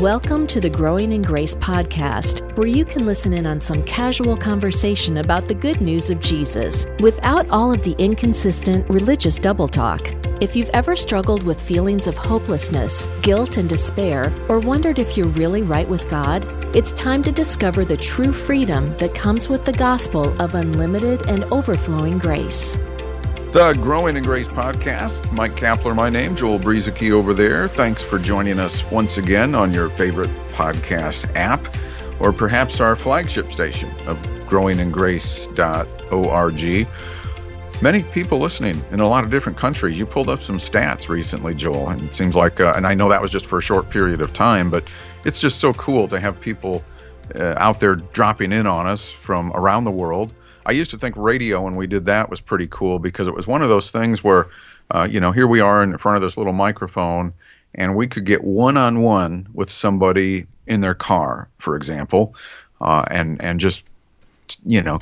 Welcome to the Growing in Grace podcast, where you can listen in on some casual conversation about the good news of Jesus without all of the inconsistent religious double talk. If you've ever struggled with feelings of hopelessness, guilt, and despair, or wondered if you're really right with God, it's time to discover the true freedom that comes with the gospel of unlimited and overflowing grace. The Growing in Grace podcast. Mike Kapler, my name. Joel Brieseke over there. Thanks for joining us once again on your favorite podcast app, or perhaps our flagship station of growingingrace.org. Many people listening in a lot of different countries. You pulled up some stats recently, Joel, and it seems like, and I know that was just for a short period of time, but it's just so cool to have people out there dropping in on us from around the world. I used to think radio, when we did that, was pretty cool because it was one of those things where, here we are in front of this little microphone, and we could get one-on-one with somebody in their car, for example, and just,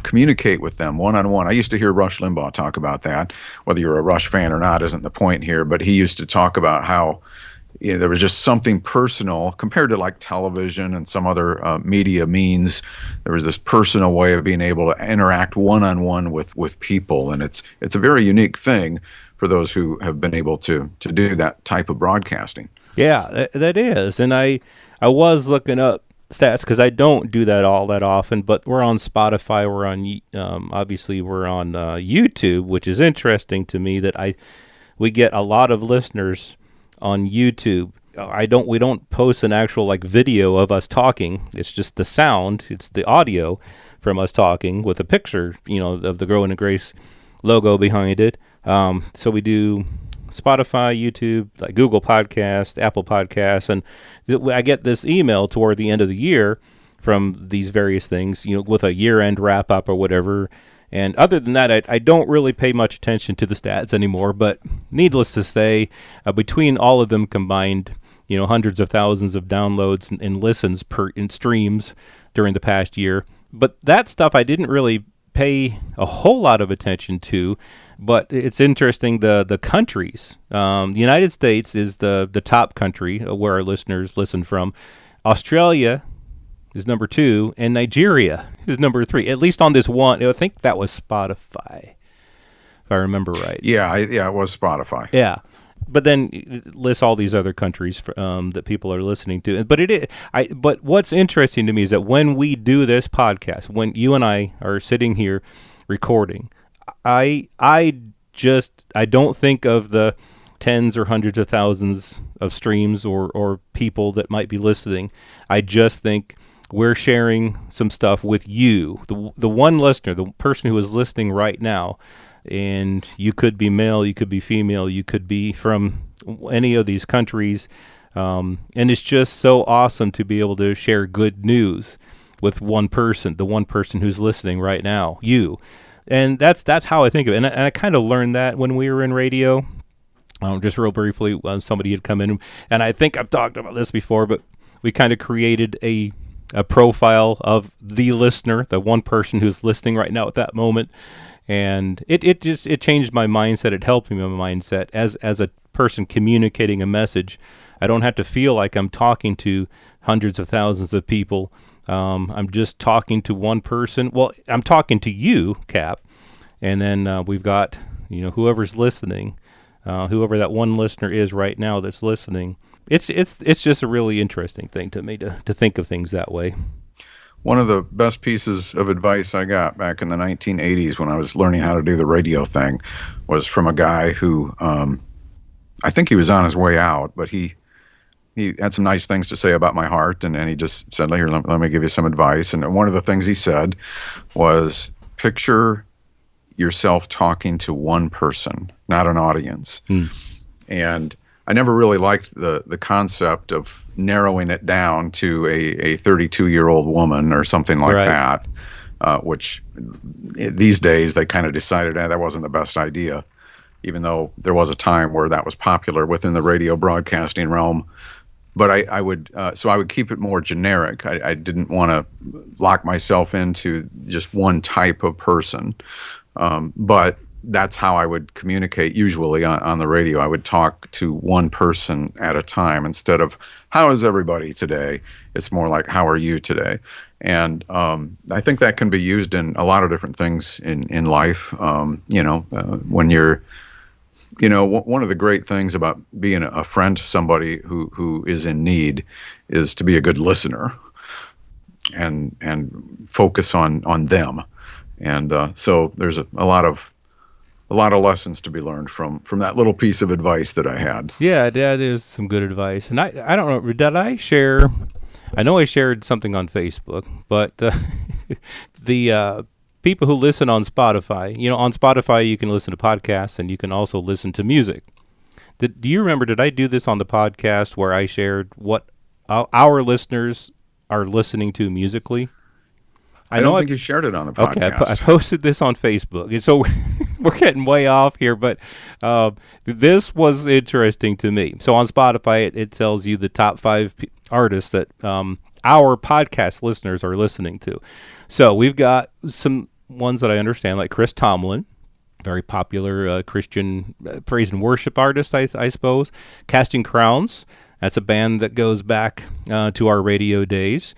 communicate with them one-on-one. I used to hear Rush Limbaugh talk about that. Whether you're a Rush fan or not isn't the point here, but he used to talk about how there was just something personal compared to like television and some other media means. There was this personal way of being able to interact one-on-one with people, and it's a very unique thing for those who have been able to do that type of broadcasting. Yeah, that is, and I was looking up stats because I don't do that all that often, but we're on Spotify, we're on obviously we're on YouTube, which is interesting to me that we get a lot of listeners on YouTube. We don't post an actual video of us talking. It's just the sound. It's the audio from us talking with a picture, of the Growing in Grace logo behind it. So we do Spotify, YouTube, like Google Podcasts, Apple Podcasts, and I get this email toward the end of the year from these various things, with a year-end wrap-up or whatever. And other than that, I don't really pay much attention to the stats anymore, but needless to say, between all of them combined, hundreds of thousands of downloads and listens in streams during the past year. But that stuff I didn't really pay a whole lot of attention to, but it's interesting, the countries. The United States is the top country where our listeners listen from. Australia is number 2, and Nigeria is number 3, at least on this one. I think that was Spotify, if I remember right. Yeah, it was Spotify. Yeah, but then it lists all these other countries that people are listening to. But what's interesting to me is that when we do this podcast, when you and I are sitting here recording, I don't think of the tens or hundreds of thousands of streams or people that might be listening. I just think we're sharing some stuff with you, the one listener, the person who is listening right now. And you could be male, you could be female, you could be from any of these countries. And it's just so awesome to be able to share good news with one person, the one person who's listening right now, you. And that's how I think of it. And I kind of learned that when we were in radio. Just real briefly, somebody had come in, and I think I've talked about this before, but we kind of created a profile of the listener, the one person who's listening right now at that moment. And it changed my mindset. It helped me my mindset as a person communicating a message. I don't have to feel like I'm talking to hundreds of thousands of people. I'm just talking to one person. Well, I'm talking to you, Cap, and then we've got whoever's listening, whoever that one listener is right now that's listening. It's just a really interesting thing to me to think of things that way. One of the best pieces of advice I got back in the 1980s when I was learning how to do the radio thing was from a guy who, I think he was on his way out, but he had some nice things to say about my heart, and he just said, here, let me give you some advice. And one of the things he said was, picture yourself talking to one person, not an audience. And I never really liked the concept of narrowing it down to a 32-year-old woman or something like that, which these days they kind of decided that wasn't the best idea, even though there was a time where that was popular within the radio broadcasting realm. But I would keep it more generic. I didn't want to lock myself into just one type of person. But that's how I would communicate usually on the radio. I would talk to one person at a time instead of how is everybody today? It's more like how are you today? And I think that can be used in a lot of different things in life. When you're, one of the great things about being a friend to somebody who is in need is to be a good listener and focus on them. And so there's a lot of lessons to be learned from that little piece of advice that I had. Yeah, that is some good advice. And I don't know, did I share? I know I shared something on Facebook, but the people who listen on Spotify, on Spotify you can listen to podcasts and you can also listen to music. Do you remember, did I do this on the podcast where I shared what our listeners are listening to musically? I don't think you shared it on the podcast. Okay, I posted this on Facebook. And so we're getting way off here, but this was interesting to me. So on Spotify, it tells you the top 5 artists that our podcast listeners are listening to. So we've got some ones that I understand, like Chris Tomlin, very popular Christian praise and worship artist, I suppose. Casting Crowns, that's a band that goes back to our radio days.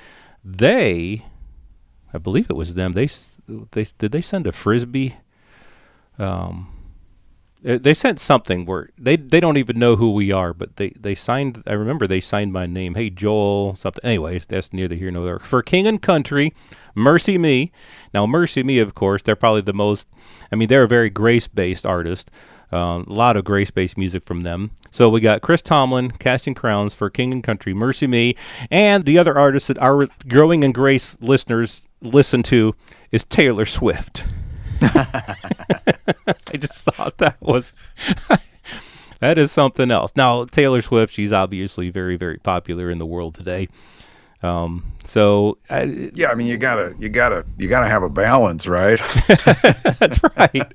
I believe it was them. They did they send a Frisbee? They sent something where they don't even know who we are, but they signed. I remember they signed my name. Hey Joel, something. Anyways, that's neither here nor there. For King and Country, Mercy Me. Now Mercy Me, of course, they're probably the most. I mean, they're a very grace-based artist. A lot of grace-based music from them. So we got Chris Tomlin, Casting Crowns, For King and Country, Mercy Me, and the other artist that our Growing in Grace listeners listen to is Taylor Swift. I just thought that is something else. Now, Taylor Swift, she's obviously very, very popular in the world today. I mean, you gotta have a balance, right? That's right.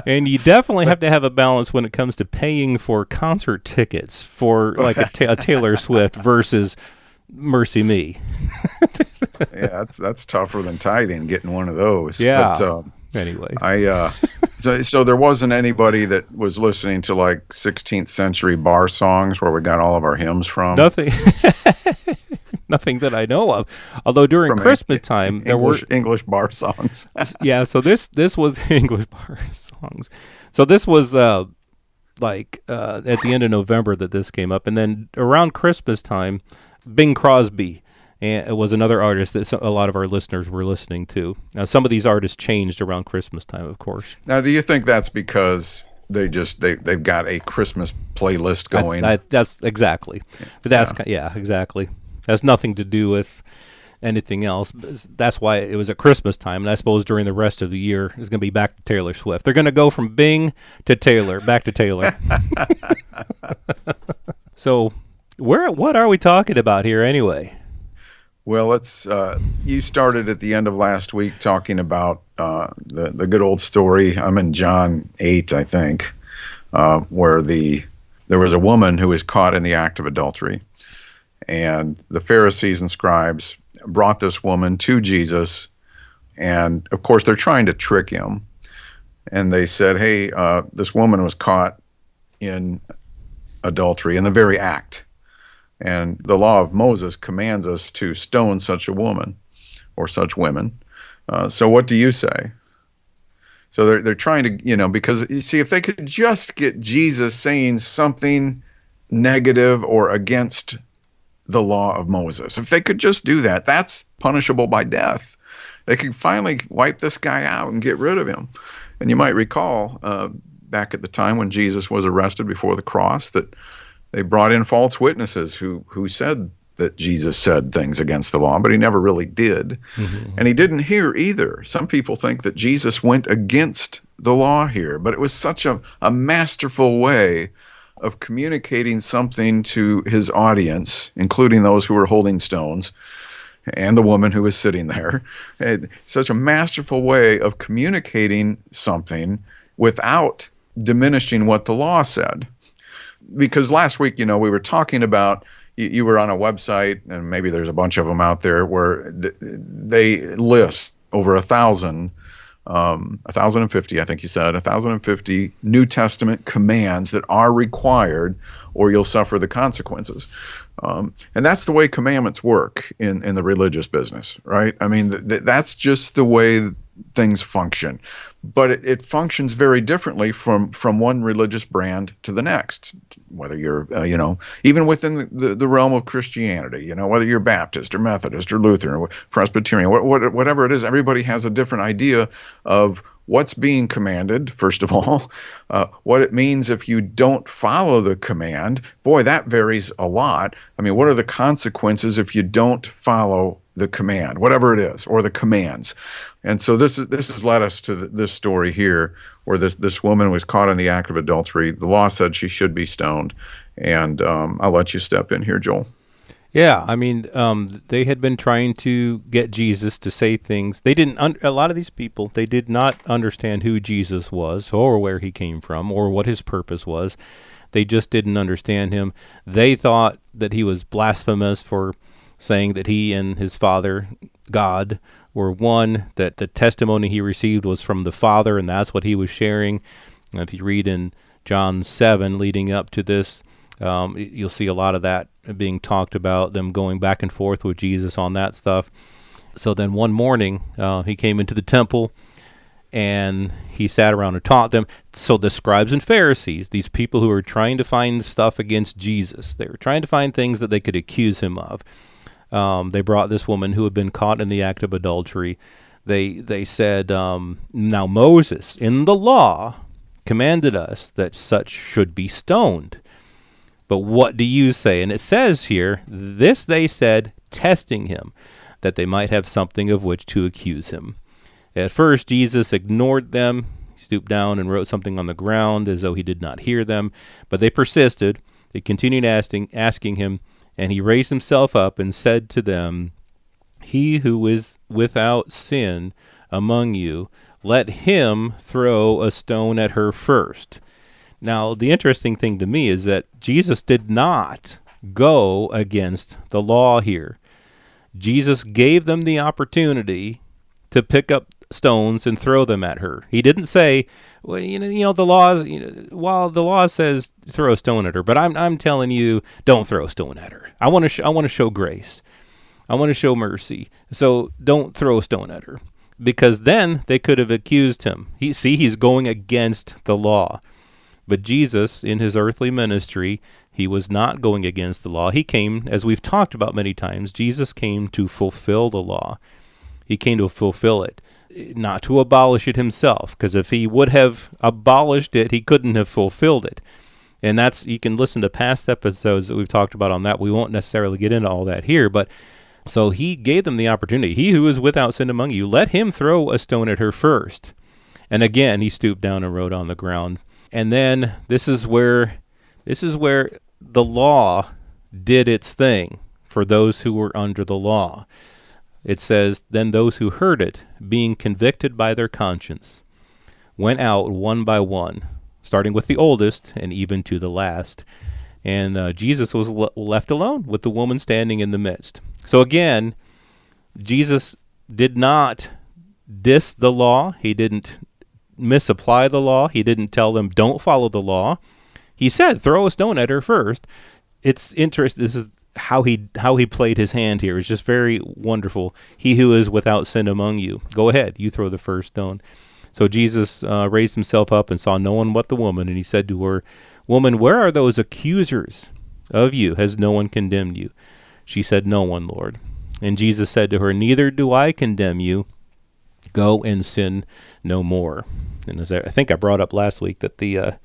And you definitely have to have a balance when it comes to paying for concert tickets for like a Taylor Swift versus Mercy Me. Yeah, that's tougher than tithing, getting one of those. Yeah. But, anyway, so there wasn't anybody that was listening to like 16th century bar songs where we got all of our hymns from. Nothing that I know of. Although during Christmas time, there were English bar songs. Yeah, so this was English bar songs. So this was at the end of November that this came up, and then around Christmas time, Bing Crosby. And it was another artist that a lot of our listeners were listening to. Now, some of these artists changed around Christmas time, of course. Now, do you think that's because they've got a Christmas playlist going? That's exactly. Exactly. Has nothing to do with anything else. That's why it was at Christmas time, and I suppose during the rest of the year, it's going to be back to Taylor Swift. They're going to go from Bing to Taylor, back to Taylor. So, what are we talking about here anyway? Well, you started at the end of last week talking about the good old story. I'm in John 8, I think, where there was a woman who was caught in the act of adultery. And the Pharisees and scribes brought this woman to Jesus. And, of course, they're trying to trick him. And they said, hey, this woman was caught in adultery, in the very act. And the law of Moses commands us to stone such a woman or such women. So what do you say? So they're trying to, because you see, if they could just get Jesus saying something negative or against the law of Moses, if they could just do that, that's punishable by death. They could finally wipe this guy out and get rid of him. And you might recall back at the time when Jesus was arrested before the cross that they brought in false witnesses who said that Jesus said things against the law, but he never really did. Mm-hmm. And he didn't hear either. Some people think that Jesus went against the law here, but it was such a masterful way of communicating something to his audience, including those who were holding stones and the woman who was sitting there. Such a masterful way of communicating something without diminishing what the law said. Because last week, we were talking about, you were on a website, and maybe there's a bunch of them out there, where they list over 1,000 1,050, I think you said, 1,050 New Testament commands that are required, or you'll suffer the consequences. And that's the way commandments work in the religious business, right? I mean, that's just the way things function. But it functions very differently from one religious brand to the next, whether you're, even within the realm of Christianity, whether you're Baptist or Methodist or Lutheran or Presbyterian, whatever it is, everybody has a different idea of what's being commanded, first of all, what it means if you don't follow the command. Boy, that varies a lot. I mean, what are the consequences if you don't follow the command, whatever it is, or the commands? And so this has led us to this story here, where this woman was caught in the act of adultery. The law said she should be stoned. And I'll let you step in here, Joel. Yeah, I mean, they had been trying to get Jesus to say things. They didn't. A lot of these people, they did not understand who Jesus was, or where he came from, or what his purpose was. They just didn't understand him. They thought that he was blasphemous for saying that he and his Father, God, were one, that the testimony he received was from the Father, and that's what he was sharing. And if you read in John 7, leading up to this, you'll see a lot of that being talked about, them going back and forth with Jesus on that stuff. So then one morning, he came into the temple, and he sat around and taught them. So the scribes and Pharisees, these people who were trying to find stuff against Jesus, they were trying to find things that they could accuse him of. They brought this woman who had been caught in the act of adultery. They said, now Moses in the law commanded us that such should be stoned. But what do you say? And it says here, this they said, testing him, that they might have something of which to accuse him. At first, Jesus ignored them. He stooped down and wrote something on the ground as though he did not hear them. But they persisted. They continued asking him, and he raised himself up and said to them, he who is without sin among you, let him throw a stone at her first. Now, the interesting thing to me is that Jesus did not go against the law here. Jesus gave them the opportunity to pick up stones and throw them at her. He didn't say, well, the law, while the law says throw a stone at her, but I'm telling you, don't throw a stone at her. I want to show grace. I want to show mercy. So don't throw a stone at her, because then they could have accused him. He's going against the law. But Jesus, in his earthly ministry, he was not going against the law. He came, as we've talked about many times, Jesus came to fulfill the law. He came to fulfill it, not to abolish it himself, because if he would have abolished it, he couldn't have fulfilled it. And you can listen to past episodes that we've talked about on that. We won't necessarily get into all that here, but so he gave them the opportunity. He who is without sin among you, let him throw a stone at her first. And again, he stooped down and wrote on the ground. And then this is where the law did its thing for those who were under the law. It says, then those who heard it, being convicted by their conscience, went out one by one, starting with the oldest and even to the last. And Jesus was left alone with the woman standing in the midst. So again, Jesus did not diss the law. He didn't misapply the law. He didn't tell them don't follow the law. He said throw a stone at her first. It's interesting. This is how he played his hand here. It's just very wonderful. He who is without sin among you, go ahead, you throw the first stone. So Jesus raised himself up and saw no one but the woman, and he said to her, woman, where are those accusers of you? Has no one condemned you? She said, no one, Lord. And Jesus said to her, neither do I condemn you. Go and sin no more. And as I think I brought up last week that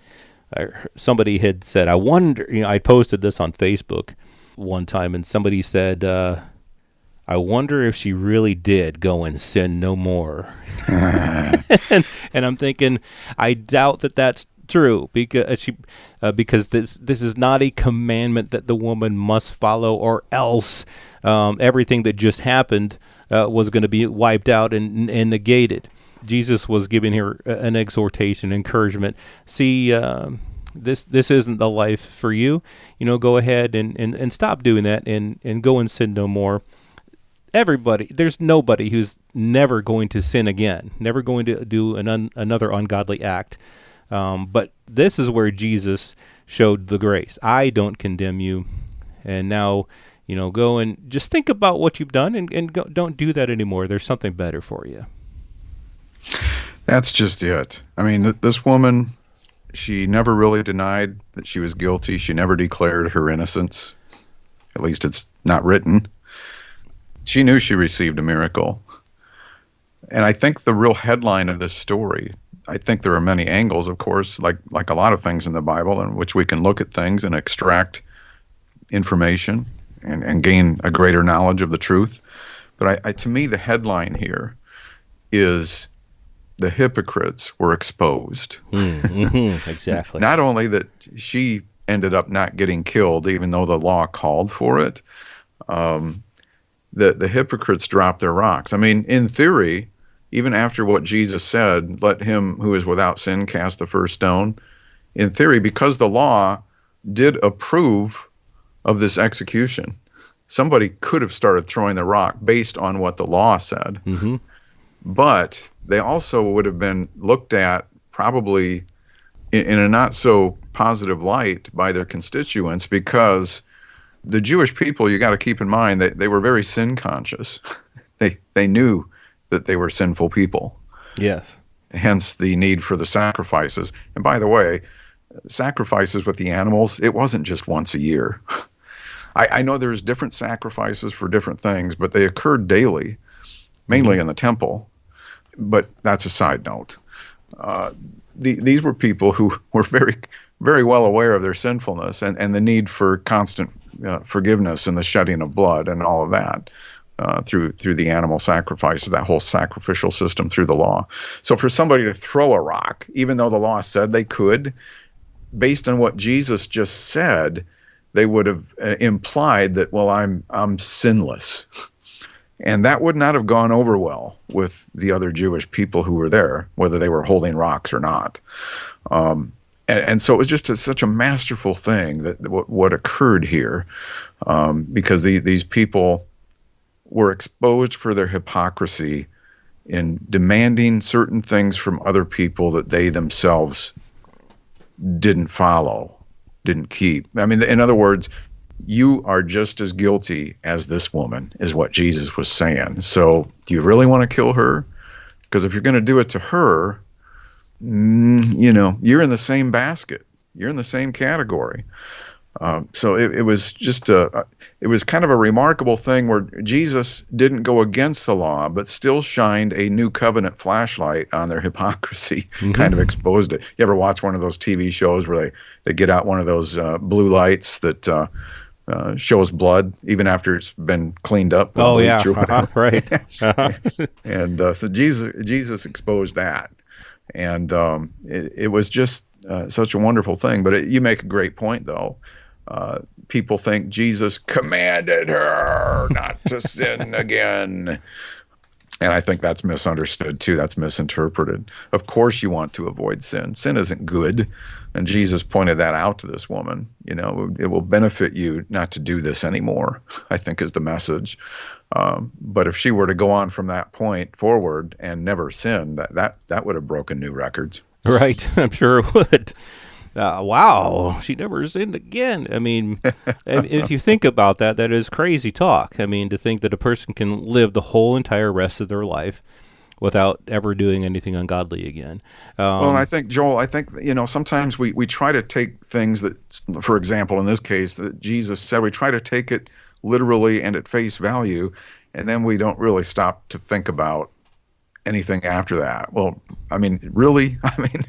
somebody had said, I wonder, I posted this on Facebook one time, and somebody said, I wonder if she really did go and sin no more. and I'm thinking, I doubt that that's true, because this is not a commandment that the woman must follow, or else everything that just happened was going to be wiped out and negated. Jesus was giving her an exhortation, encouragement. See, this isn't the life for you. Go ahead and stop doing that and go and sin no more. there's nobody who's never going to sin again, never going to do another ungodly act. But this is where Jesus showed the grace. I don't condemn you. And now, go and just think about what you've done and go, don't do that anymore. There's something better for you. That's just it. I mean, this woman, she never really denied that she was guilty. She never declared her innocence. At least it's not written. She knew she received a miracle. And I think the real headline of this story, I think there are many angles, of course, like a lot of things in the Bible, in which we can look at things and extract information and gain a greater knowledge of the truth. But to me, the headline here is the hypocrites were exposed. Exactly. Not only that she ended up not getting killed, even though the law called for it, the hypocrites dropped their rocks. I mean, in theory, even after what Jesus said, let him who is without sin cast the first stone, in theory, because the law did approve of this execution, somebody could have started throwing the rock based on what the law said. Mm-hmm. But they also would have been looked at probably in a not so positive light by their constituents, because the Jewish people, you got to keep in mind that they were very sin conscious. They knew that they were sinful people. Yes. Hence the need for the sacrifices. And by the way, sacrifices with the animals, it wasn't just once a year. I know there's different sacrifices for different things, but they occurred daily, mainly in the temple. But that's a side note. These were people who were very, very well aware of their sinfulness and the need for constant forgiveness and the shedding of blood and all of that through the animal sacrifices, that whole sacrificial system through the law. So for somebody to throw a rock, even though the law said they could, based on what Jesus just said, they would have implied that, well, I'm sinless. And that would not have gone over well with the other Jewish people who were there, whether they were holding rocks or not. And so it was just such a masterful thing that what occurred here, because these people were exposed for their hypocrisy in demanding certain things from other people that they themselves didn't follow, didn't keep. I mean, in other words, you are just as guilty as this woman, is what Jesus was saying. So do you really want to kill her? Because if you're going to do it to her, you're in the same basket. You're in the same category. So it was just it was kind of a remarkable thing where Jesus didn't go against the law, but still shined a new covenant flashlight on their hypocrisy, kind of exposed it. You ever watch one of those TV shows where they get out one of those blue lights that shows blood even after it's been cleaned up? Oh, yeah. Right. And so Jesus exposed that. And it was just such a wonderful thing. But you make a great point, though. People think Jesus commanded her not to sin again. And I think that's misunderstood, too. That's misinterpreted. Of course you want to avoid sin. Sin isn't good. And Jesus pointed that out to this woman. It will benefit you not to do this anymore, I think is the message. But if she were to go on from that point forward and never sin, that would have broken new records. Right. I'm sure it would. Wow, she never sinned again. I mean, if you think about that, that is crazy talk. I mean, to think that a person can live the whole entire rest of their life without ever doing anything ungodly again. Well, and I think, Joel, sometimes we try to take things that, for example, in this case, that Jesus said, we try to take it literally and at face value, and then we don't really stop to think about anything after that. Well, I mean, really? I mean,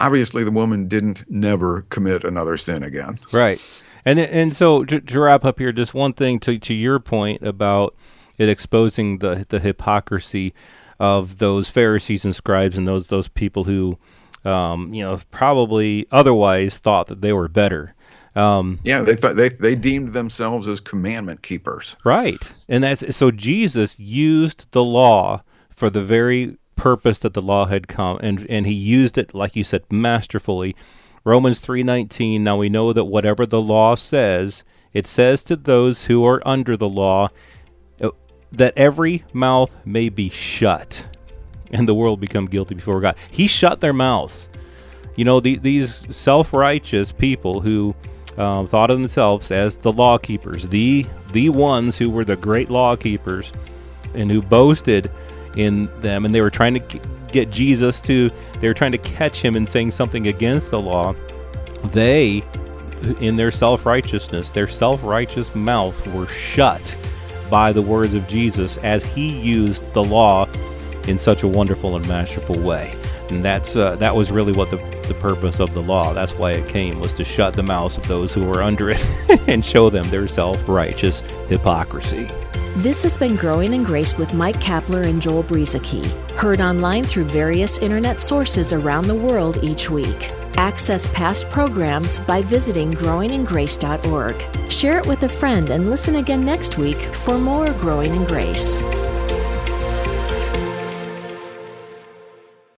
obviously the woman didn't never commit another sin again. Right. And so to wrap up here, just one thing to your point about it exposing the hypocrisy of those Pharisees and scribes and those people who, probably otherwise thought that they were better. They thought they deemed themselves as commandment keepers. Right. And so Jesus used the law for the very purpose that the law had come, and he used it, like you said, masterfully. Romans 3:19, now we know that whatever the law says, it says to those who are under the law, that every mouth may be shut, and the world become guilty before God. He shut their mouths. You know, these self-righteous people who thought of themselves as the law keepers, the ones who were the great law keepers, and who boasted in them, and they were trying to get Jesus to, they were trying to catch him in saying something against the law. They, in their self-righteousness, their self-righteous mouths were shut by the words of Jesus as he used the law in such a wonderful and masterful way. And that was really what the purpose of the law, that's why it came, was to shut the mouths of those who were under it and show them their self-righteous hypocrisy. This has been Growing in Grace with Mike Kapler and Joel Brueseke, heard online through various internet sources around the world each week. Access past programs by visiting growingingrace.org. Share it with a friend and listen again next week for more Growing in Grace.